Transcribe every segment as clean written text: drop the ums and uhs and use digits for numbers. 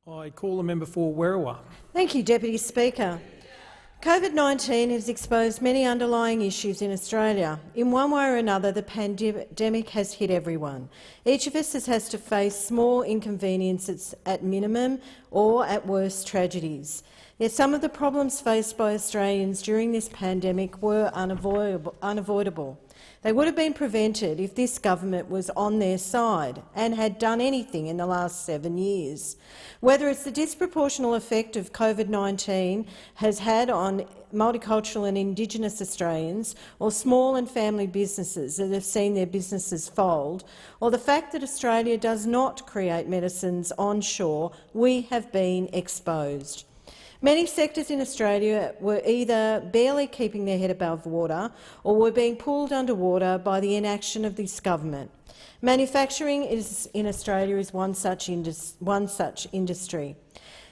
I call the member for Werriwa. Thank you, Deputy Speaker. COVID-19 has exposed many underlying issues in Australia. In one way or another, the pandemic has hit everyone. Each of us has to face small inconveniences at minimum or, at worst, tragedies. Yet some of the problems faced by Australians during this pandemic were unavoidable. They would have been prevented if this government was on their side and had done anything in the last 7 years. Whether it's the disproportionate effect of COVID-19 has had on multicultural and Indigenous Australians, or small and family businesses that have seen their businesses fold, or the fact that Australia does not create medicines onshore, we have been exposed. Many sectors in Australia were either barely keeping their head above water or were being pulled underwater by the inaction of this government. Manufacturing in Australia is one such industry.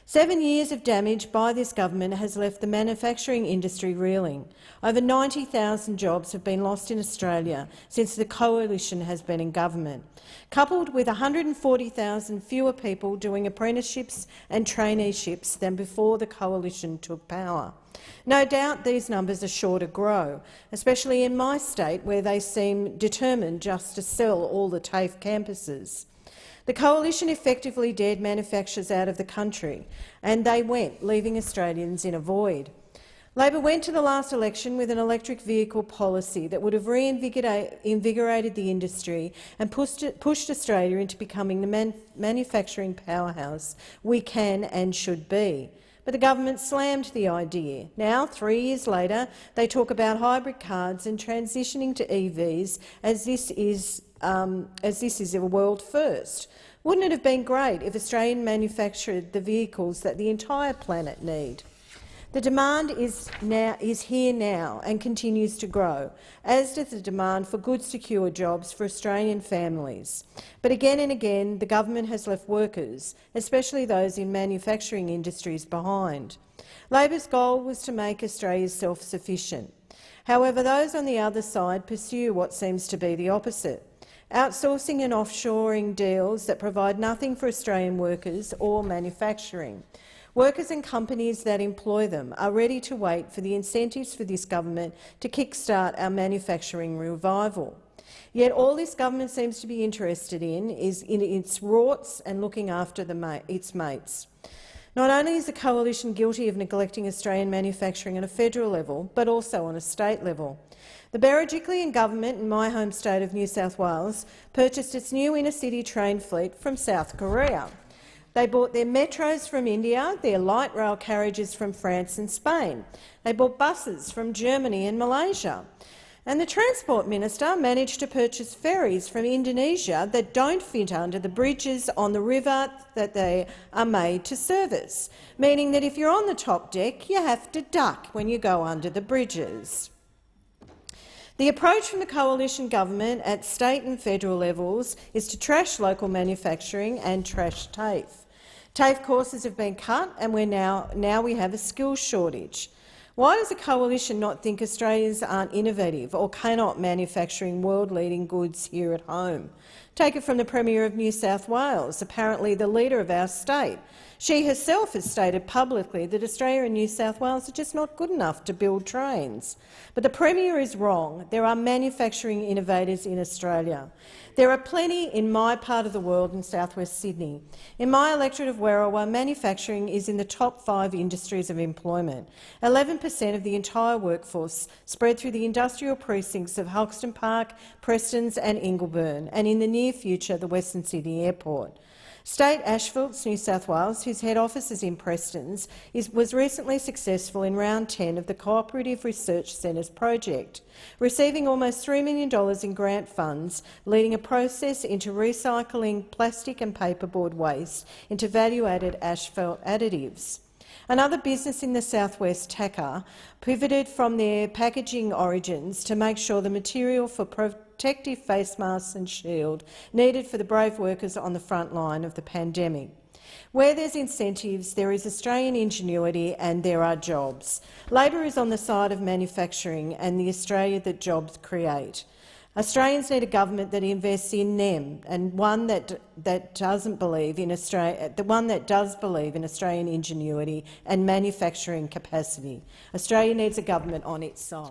7 years of damage by this government has left the manufacturing industry reeling. Over 90,000 jobs have been lost in Australia since the Coalition has been in government, coupled with 140,000 fewer people doing apprenticeships and traineeships than before the Coalition took power. No doubt these numbers are sure to grow, especially in my state, where they seem determined just to sell all the TAFE campuses. The Coalition effectively dared manufacturers out of the country, and they went, leaving Australians in a void. Labor went to the last election with an electric vehicle policy that would have reinvigorated the industry and pushed Australia into becoming the manufacturing powerhouse we can and should be. But the government slammed the idea. Now, 3 years later, they talk about hybrid cars and transitioning to EVs as this is a world first. Wouldn't it have been great if Australia manufactured the vehicles that the entire planet need? The demand is here now and continues to grow, as does the demand for good, secure jobs for Australian families. But again and again, the government has left workers, especially those in manufacturing industries, behind. Labor's goal was to make Australia self-sufficient. However, those on the other side pursue what seems to be the opposite: outsourcing and offshoring deals that provide nothing for Australian workers or manufacturing. Workers and companies that employ them are ready to wait for the incentives for this government to kickstart our manufacturing revival. Yet all this government seems to be interested in is in its rorts and looking after its mates. Not only is the Coalition guilty of neglecting Australian manufacturing at a federal level, but also on a state level. The Berejiklian government in my home state of New South Wales purchased its new inner-city train fleet from South Korea. They bought their metros from India, their light rail carriages from France and Spain. They bought buses from Germany and Malaysia. And the Transport Minister managed to purchase ferries from Indonesia that don't fit under the bridges on the river that they are made to service, meaning that if you're on the top deck, you have to duck when you go under the bridges. The approach from the Coalition government at state and federal levels is to trash local manufacturing and trash TAFE. TAFE courses have been cut, and now we have a skills shortage. Why does the Coalition not think Australians aren't innovative or cannot manufacturing world-leading goods here at home? Take it from the Premier of New South Wales, apparently the leader of our state. She herself has stated publicly that Australia and New South Wales are just not good enough to build trains. But the Premier is wrong. There are manufacturing innovators in Australia. There are plenty in my part of the world in south-west Sydney. In my electorate of Werriwa, manufacturing is in the top 5 industries of employment. 11% of the entire workforce spread through the industrial precincts of Hoxton Park, Prestons and Ingleburn, and in the near future the Western Sydney Airport. State Asphalt, New South Wales, whose head office is in Prestons, was recently successful in round 10 of the Cooperative Research Centres project, receiving almost $3 million in grant funds, leading a process into recycling plastic and paperboard waste into value-added asphalt additives. Another business in the southwest, Tacker, pivoted from their packaging origins to make sure the material for protective face masks and shield needed for the brave workers on the front line of the pandemic. Where there's incentives, there is Australian ingenuity and there are jobs. Labor is on the side of manufacturing and the Australia that jobs create. Australians need a government that invests in them, and one that doesn't believe in does believe in Australian ingenuity and manufacturing capacity. Australia needs a government on its side.